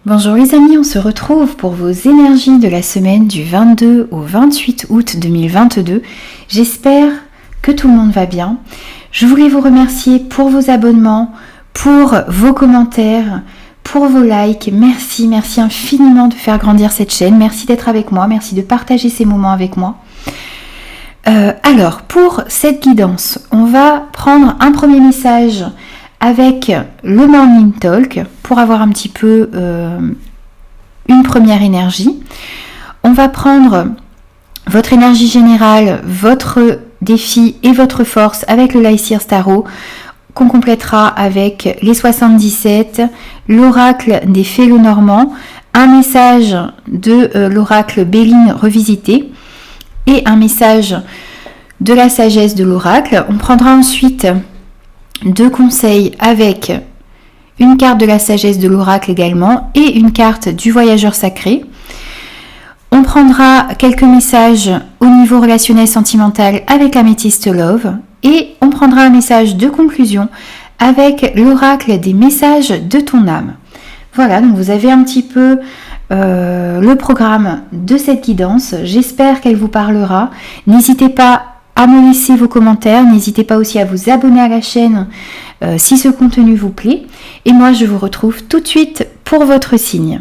Bonjour les amis, on se retrouve pour vos énergies de la semaine du 22 au 28 août 2022. J'espère que tout le monde va bien. Je voulais vous remercier pour vos abonnements, pour vos commentaires, pour vos likes. Merci infiniment de faire grandir cette chaîne. Merci d'être avec moi, merci de partager ces moments avec moi. Alors, pour cette guidance, on va prendre un premier message avec le Morning Talk pour avoir un petit peu une première énergie. On va prendre votre énergie générale, votre défi et votre force avec le Lycir Tarot qu'on complétera avec les 77, l'oracle des fées Lenormand, un message de l'oracle Béline revisité et un message de la sagesse de l'oracle. On prendra ensuite 2 conseils avec une carte de la sagesse de l'oracle également et une carte du voyageur sacré. On prendra quelques messages au niveau relationnel sentimental avec l'améthyste Love et on prendra un message de conclusion avec l'oracle des messages de ton âme. Voilà, donc vous avez un petit peu le programme de cette guidance. J'espère qu'elle vous parlera. N'hésitez pas à me laisser vos commentaires, n'hésitez pas aussi à vous abonner à la chaîne si ce contenu vous plaît. Et moi, je vous retrouve tout de suite pour votre signe.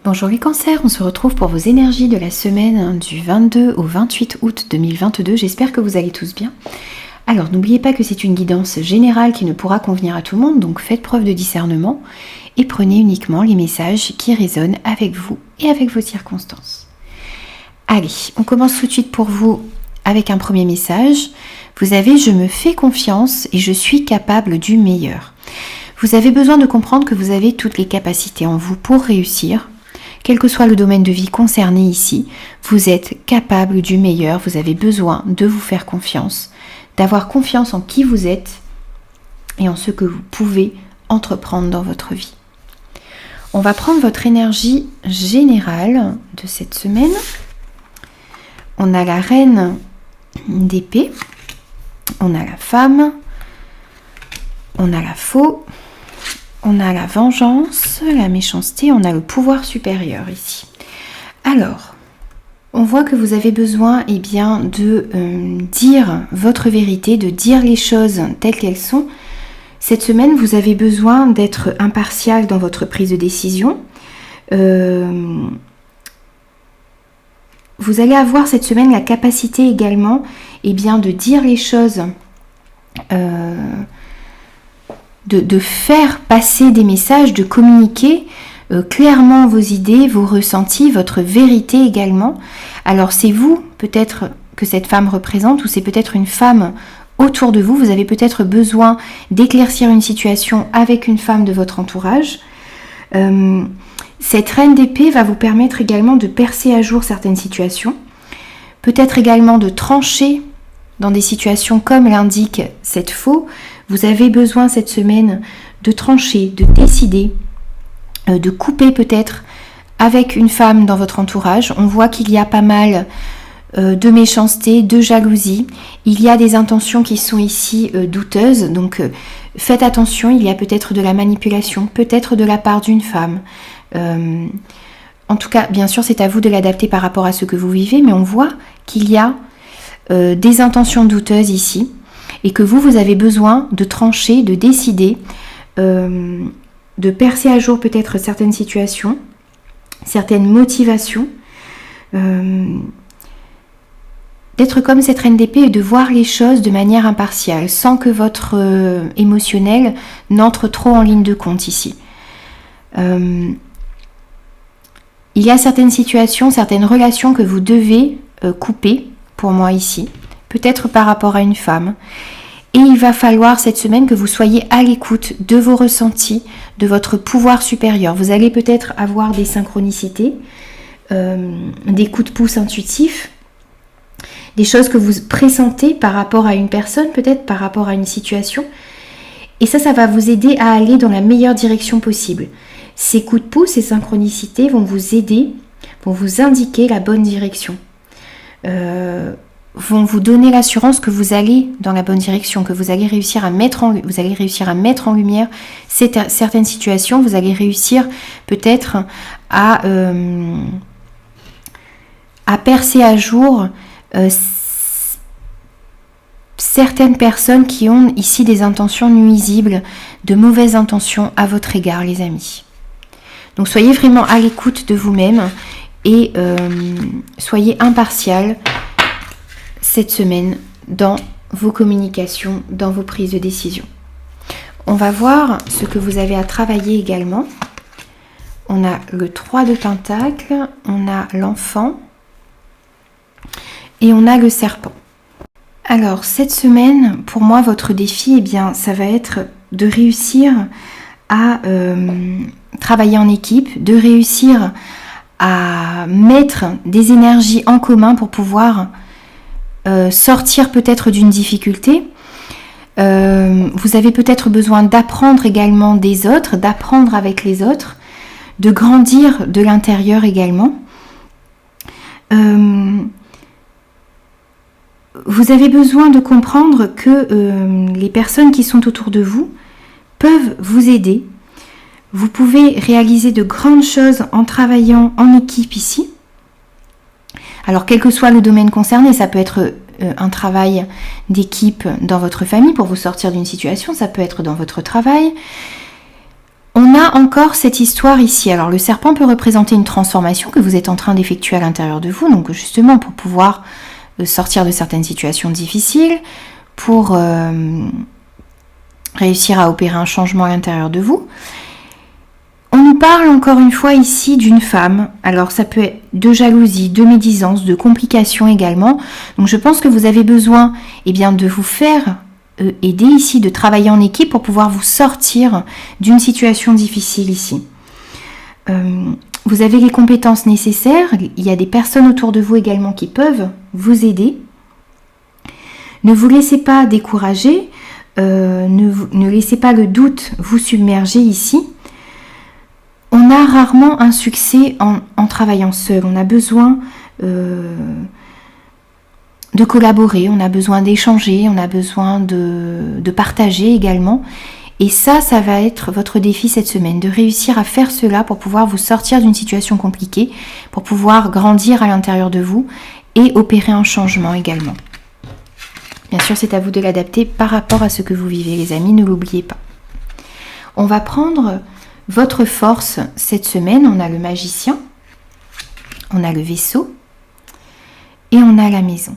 Bonjour les cancers, on se retrouve pour vos énergies de la semaine du 22 au 28 août 2022. J'espère que vous allez tous bien. Alors n'oubliez pas que c'est une guidance générale qui ne pourra convenir à tout le monde, donc faites preuve de discernement et prenez uniquement les messages qui résonnent avec vous et avec vos circonstances. Allez, on commence tout de suite pour vous avec un premier message. Vous avez « Je me fais confiance et je suis capable du meilleur ». Vous avez besoin de comprendre que vous avez toutes les capacités en vous pour réussir. Quel que soit le domaine de vie concerné ici, vous êtes capable du meilleur, vous avez besoin de vous faire confiance, d'avoir confiance en qui vous êtes et en ce que vous pouvez entreprendre dans votre vie. On va prendre votre énergie générale de cette semaine. On a la reine d'épée, on a la femme, on a la faux. On a la vengeance, la méchanceté, on a le pouvoir supérieur ici. Alors, on voit que vous avez besoin de dire votre vérité, de dire les choses telles qu'elles sont. Cette semaine, vous avez besoin d'être impartial dans votre prise de décision. Vous allez avoir cette semaine la capacité également de dire les choses de faire passer des messages, de communiquer clairement vos idées, vos ressentis, votre vérité également. Alors c'est vous peut-être que cette femme représente ou c'est peut-être une femme autour de vous. Vous avez peut-être besoin d'éclaircir une situation avec une femme de votre entourage. Cette reine d'épée va vous permettre également de percer à jour certaines situations. Peut-être également de trancher dans des situations comme l'indique cette faux. Vous avez besoin cette semaine de trancher, de décider, de couper peut-être avec une femme dans votre entourage. On voit qu'il y a pas mal de méchanceté, de jalousie. Il y a des intentions qui sont ici douteuses. Donc faites attention, il y a peut-être de la manipulation, peut-être de la part d'une femme. En tout cas, bien sûr, c'est à vous de l'adapter par rapport à ce que vous vivez, mais on voit qu'il y a des intentions douteuses ici. Et que vous avez besoin de trancher, de décider, de percer à jour peut-être certaines situations, certaines motivations, d'être comme cette reine d'épée et de voir les choses de manière impartiale, sans que votre émotionnel n'entre trop en ligne de compte ici. il y a certaines situations, certaines relations que vous devez couper, pour moi ici, peut-être par rapport à une femme. Et il va falloir cette semaine que vous soyez à l'écoute de vos ressentis, de votre pouvoir supérieur. Vous allez peut-être avoir des synchronicités, des coups de pouce intuitifs, des choses que vous pressentez par rapport à une personne, peut-être par rapport à une situation. Et ça va vous aider à aller dans la meilleure direction possible. Ces coups de pouce, ces synchronicités vont vous aider, vont vous indiquer la bonne direction. Vont vous donner l'assurance que vous allez dans la bonne direction, que vous allez réussir à mettre en lumière certaines situations, vous allez réussir peut-être à percer à jour certaines personnes qui ont ici des intentions nuisibles, de mauvaises intentions à votre égard, les amis. Donc soyez vraiment à l'écoute de vous-même et soyez impartial cette semaine dans vos communications, dans vos prises de décision. On va voir ce que vous avez à travailler également. On a le 3 de Pentacles, on a l'enfant et on a le serpent. Alors cette semaine, pour moi, votre défi, eh bien, ça va être de réussir à travailler en équipe, de réussir à mettre des énergies en commun pour pouvoir sortir peut-être d'une difficulté. Vous avez peut-être besoin d'apprendre également des autres, d'apprendre avec les autres, de grandir de l'intérieur également. Vous avez besoin de comprendre que les personnes qui sont autour de vous peuvent vous aider. Vous pouvez réaliser de grandes choses en travaillant en équipe ici. Alors, quel que soit le domaine concerné, ça peut être un travail d'équipe dans votre famille pour vous sortir d'une situation, ça peut être dans votre travail. On a encore cette histoire ici. Alors, le serpent peut représenter une transformation que vous êtes en train d'effectuer à l'intérieur de vous, donc justement pour pouvoir sortir de certaines situations difficiles, pour réussir à opérer un changement à l'intérieur de vous. On nous parle encore une fois ici d'une femme, alors ça peut être de jalousie, de médisance, de complications également. Donc je pense que vous avez besoin de vous faire aider ici, de travailler en équipe pour pouvoir vous sortir d'une situation difficile ici. Vous avez les compétences nécessaires, il y a des personnes autour de vous également qui peuvent vous aider. Ne vous laissez pas décourager, ne laissez pas le doute vous submerger ici. On a rarement un succès en travaillant seul. On a besoin de collaborer, on a besoin d'échanger, on a besoin de partager également. Et ça va être votre défi cette semaine, de réussir à faire cela pour pouvoir vous sortir d'une situation compliquée, pour pouvoir grandir à l'intérieur de vous et opérer un changement également. Bien sûr, c'est à vous de l'adapter par rapport à ce que vous vivez, les amis, ne l'oubliez pas. On va prendre votre force cette semaine. On a le magicien, on a le vaisseau et on a la maison.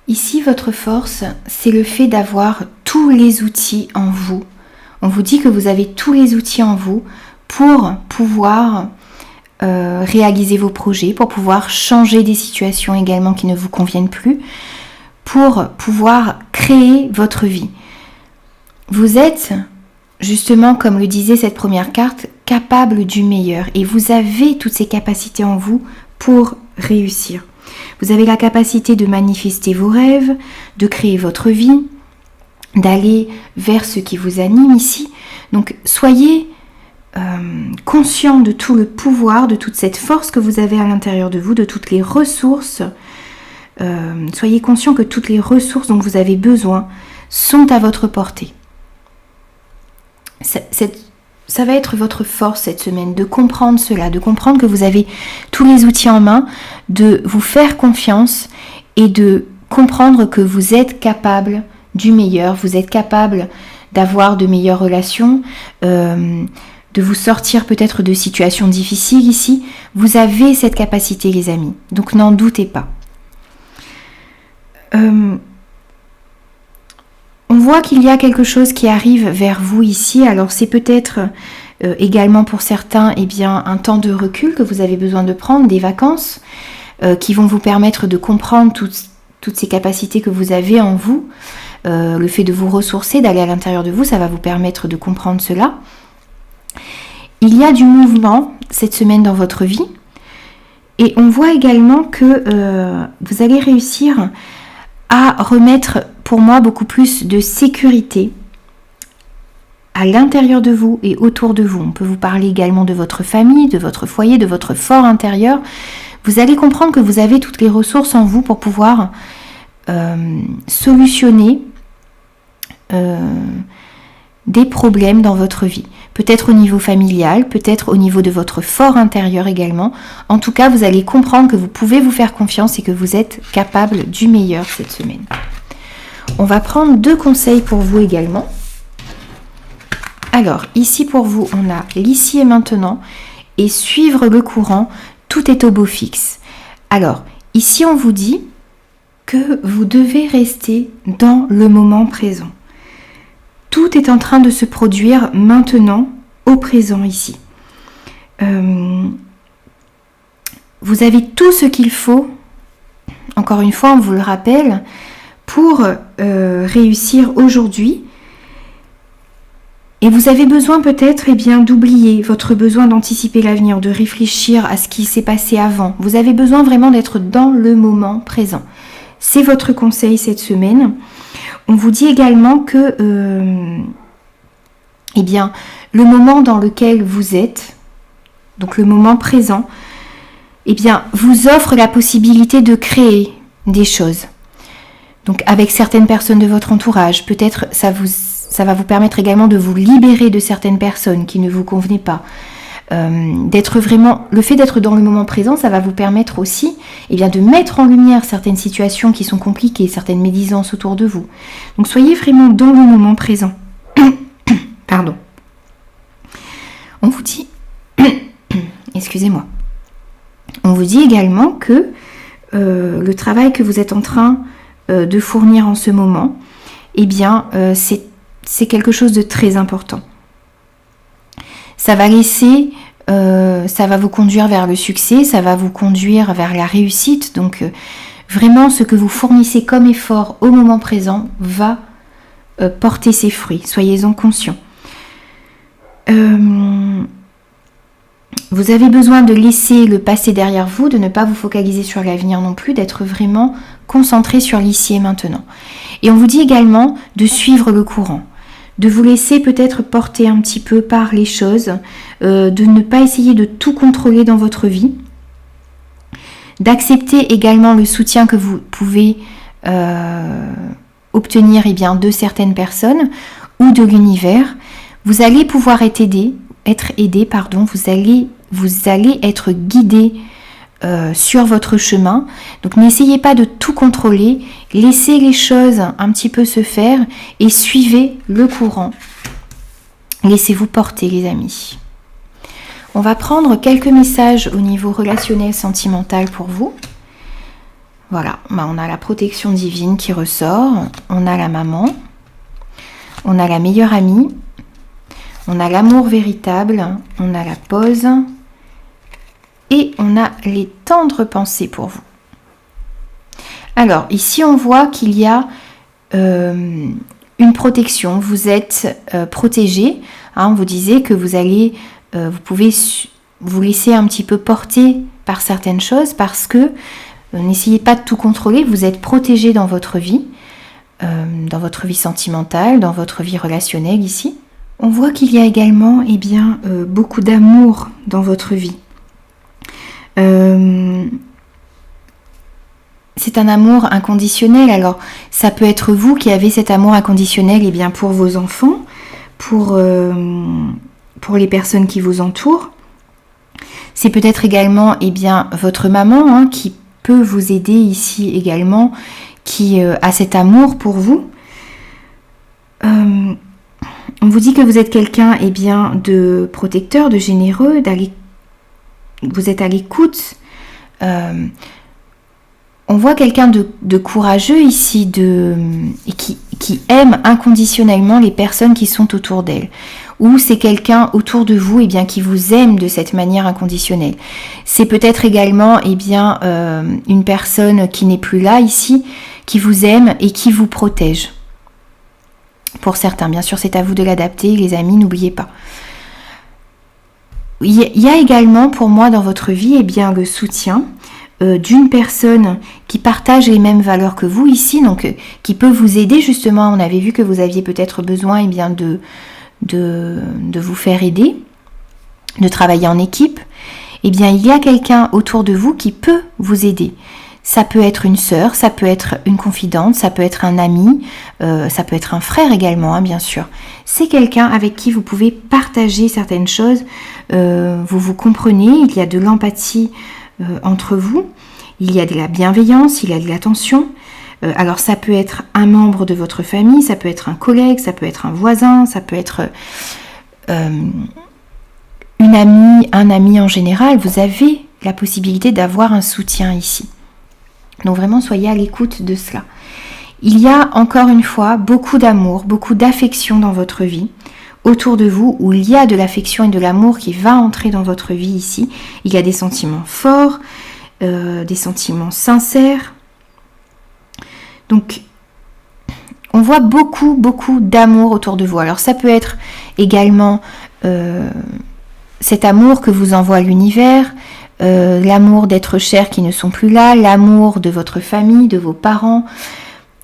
Ici, votre force, c'est le fait d'avoir tous les outils en vous. On vous dit que vous avez tous les outils en vous pour pouvoir réaliser vos projets, pour pouvoir changer des situations également qui ne vous conviennent plus, pour pouvoir créer votre vie. Vous êtes, justement, comme le disait cette première carte, capable du meilleur. Et vous avez toutes ces capacités en vous pour réussir. Vous avez la capacité de manifester vos rêves, de créer votre vie, d'aller vers ce qui vous anime ici. Donc, soyez conscient de tout le pouvoir, de toute cette force que vous avez à l'intérieur de vous, de toutes les ressources. Soyez conscient que toutes les ressources dont vous avez besoin sont à votre portée. Ça va être votre force cette semaine, de comprendre cela, de comprendre que vous avez tous les outils en main, de vous faire confiance et de comprendre que vous êtes capable du meilleur, vous êtes capable d'avoir de meilleures relations, de vous sortir peut-être de situations difficiles ici. Vous avez cette capacité, les amis, donc n'en doutez pas. On voit qu'il y a quelque chose qui arrive vers vous ici, alors c'est peut-être également pour certains, eh bien, un temps de recul que vous avez besoin de prendre, des vacances qui vont vous permettre de comprendre toutes ces capacités que vous avez en vous. Le fait de vous ressourcer, d'aller à l'intérieur de vous, ça va vous permettre de comprendre cela. Il y a du mouvement cette semaine dans votre vie. Et on voit également que vous allez réussir à remettre, pour moi, beaucoup plus de sécurité à l'intérieur de vous et autour de vous. On peut vous parler également de votre famille, de votre foyer, de votre fort intérieur. Vous allez comprendre que vous avez toutes les ressources en vous pour pouvoir solutionner des problèmes dans votre vie. Peut-être au niveau familial, peut-être au niveau de votre fort intérieur également. En tout cas, vous allez comprendre que vous pouvez vous faire confiance et que vous êtes capable du meilleur cette semaine. On va prendre 2 conseils pour vous également. Alors, ici pour vous, on a l'ici et maintenant et suivre le courant, tout est au beau fixe. Alors, ici on vous dit que vous devez rester dans le moment présent. Tout est en train de se produire maintenant, au présent ici. Vous avez tout ce qu'il faut, encore une fois, on vous le rappelle, pour réussir aujourd'hui. Et vous avez besoin peut-être d'oublier votre besoin d'anticiper l'avenir, de réfléchir à ce qui s'est passé avant. Vous avez besoin vraiment d'être dans le moment présent. C'est votre conseil cette semaine. On vous dit également que le moment dans lequel vous êtes, donc le moment présent, vous offre la possibilité de créer des choses. Donc avec certaines personnes de votre entourage, peut-être ça va vous permettre également de vous libérer de certaines personnes qui ne vous convenaient pas. Le fait d'être dans le moment présent, ça va vous permettre aussi de mettre en lumière certaines situations qui sont compliquées, certaines médisances autour de vous. Donc soyez vraiment dans le moment présent. Pardon. On vous dit, excusez-moi, on vous dit également que le travail que vous êtes en train de fournir en ce moment, c'est quelque chose de très important. Ça va vous conduire vers le succès, ça va vous conduire vers la réussite. Donc vraiment ce que vous fournissez comme effort au moment présent va porter ses fruits. Soyez-en conscients. Vous avez besoin de laisser le passé derrière vous, de ne pas vous focaliser sur l'avenir non plus, d'être vraiment concentré sur l'ici et maintenant. Et on vous dit également de suivre le courant, de vous laisser peut-être porter un petit peu par les choses, de ne pas essayer de tout contrôler dans votre vie, d'accepter également le soutien que vous pouvez obtenir de certaines personnes ou de l'univers. Vous allez pouvoir être aidé, vous allez être guidé sur votre chemin. Donc n'essayez pas de tout contrôler, laissez les choses un petit peu se faire et suivez le courant. Laissez-vous porter les amis. On va prendre quelques messages au niveau relationnel sentimental pour vous. Voilà, on a la protection divine qui ressort, on a la maman, on a la meilleure amie, on a l'amour véritable, on a la pause et on a les tendres pensées pour vous. Alors, ici on voit qu'il y a une protection, vous êtes protégé. On vous disait que vous pouvez vous laisser un petit peu porter par certaines choses parce que n'essayez pas de tout contrôler, vous êtes protégé dans votre vie sentimentale, dans votre vie relationnelle ici. On voit qu'il y a également beaucoup d'amour dans votre vie. C'est un amour inconditionnel. Alors, ça peut être vous qui avez cet amour inconditionnel pour vos enfants, pour les personnes qui vous entourent. C'est peut-être également votre maman qui peut vous aider ici également, qui a cet amour pour vous. On vous dit que vous êtes quelqu'un de protecteur, de généreux, vous êtes à l'écoute. On voit quelqu'un de courageux ici et qui aime inconditionnellement les personnes qui sont autour d'elle. Ou c'est quelqu'un autour de vous qui vous aime de cette manière inconditionnelle. C'est peut-être également une personne qui n'est plus là ici, qui vous aime et qui vous protège. Pour certains, bien sûr, c'est à vous de l'adapter, les amis, n'oubliez pas. Il y a également pour moi dans votre vie le soutien d'une personne qui partage les mêmes valeurs que vous ici, donc qui peut vous aider justement. On avait vu que vous aviez peut-être besoin de vous faire aider, de travailler en équipe. Il y a quelqu'un autour de vous qui peut vous aider. Ça peut être une sœur, ça peut être une confidente, ça peut être un ami, ça peut être un frère également, bien sûr. C'est quelqu'un avec qui vous pouvez partager certaines choses, vous vous comprenez, il y a de l'empathie entre vous, il y a de la bienveillance, il y a de l'attention. Alors ça peut être un membre de votre famille, ça peut être un collègue, ça peut être un voisin, ça peut être une amie, un ami en général. Vous avez la possibilité d'avoir un soutien ici. Donc vraiment, soyez à l'écoute de cela. Il y a encore une fois beaucoup d'amour, beaucoup d'affection dans votre vie, autour de vous, où il y a de l'affection et de l'amour qui va entrer dans votre vie ici. Il y a des sentiments forts, des sentiments sincères. Donc, on voit beaucoup, beaucoup d'amour autour de vous. Alors ça peut être également cet amour que vous envoie l'univers, l'amour d'êtres chers qui ne sont plus là, l'amour de votre famille, de vos parents,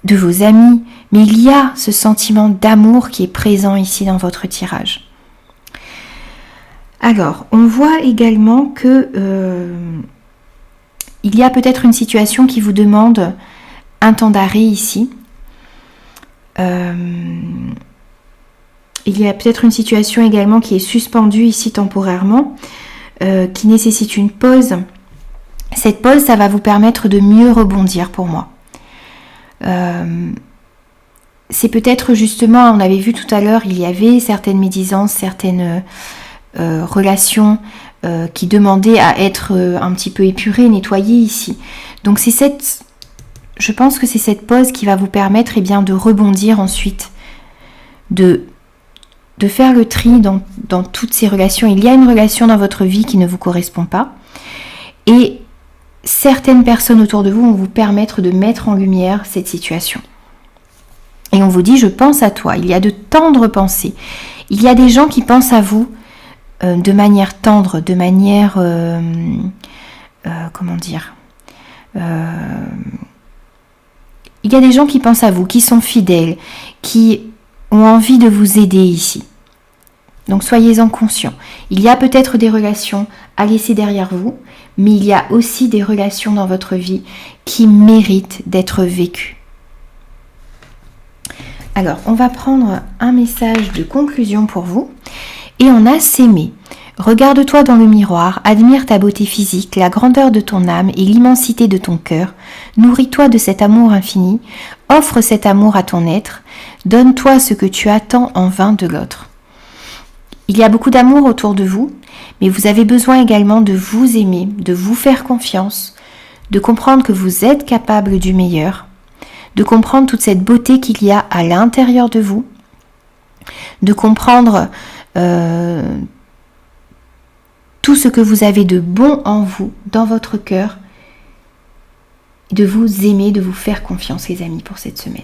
de vos amis. Mais il y a ce sentiment d'amour qui est présent ici dans votre tirage. Alors, on voit également que il y a peut-être une situation qui vous demande un temps d'arrêt ici. Il y a peut-être une situation également qui est suspendue ici temporairement, qui nécessite une pause. Cette pause, ça va vous permettre de mieux rebondir pour moi. C'est peut-être justement, on avait vu tout à l'heure, il y avait certaines médisances, certaines relations qui demandaient à être un petit peu épurées, nettoyées ici. Donc je pense que c'est cette pause qui va vous permettre de rebondir ensuite, de faire le tri dans toutes ces relations. Il y a une relation dans votre vie qui ne vous correspond pas. Et certaines personnes autour de vous vont vous permettre de mettre en lumière cette situation. Et on vous dit, je pense à toi. Il y a de tendres pensées. Il y a des gens qui pensent à vous de manière tendre, de manière... comment dire il y a des gens qui pensent à vous, qui sont fidèles, qui ont envie de vous aider ici. Donc soyez-en conscients. Il y a peut-être des relations à laisser derrière vous, mais il y a aussi des relations dans votre vie qui méritent d'être vécues. Alors, on va prendre un message de conclusion pour vous. Et on a s'aimer. Regarde-toi dans le miroir, admire ta beauté physique, la grandeur de ton âme et l'immensité de ton cœur. Nourris-toi de cet amour infini. Offre cet amour à ton être. Donne-toi ce que tu attends en vain de l'autre. Il y a beaucoup d'amour autour de vous, mais vous avez besoin également de vous aimer, de vous faire confiance, de comprendre que vous êtes capable du meilleur, de comprendre toute cette beauté qu'il y a à l'intérieur de vous, de comprendre tout ce que vous avez de bon en vous, dans votre cœur, de vous aimer, de vous faire confiance, les amis, pour cette semaine.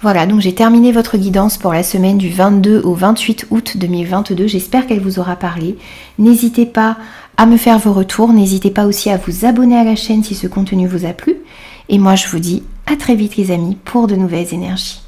Voilà, donc j'ai terminé votre guidance pour la semaine du 22 au 28 août 2022. J'espère qu'elle vous aura parlé. N'hésitez pas à me faire vos retours. N'hésitez pas aussi à vous abonner à la chaîne si ce contenu vous a plu. Et moi, je vous dis à très vite, les amis, pour de nouvelles énergies.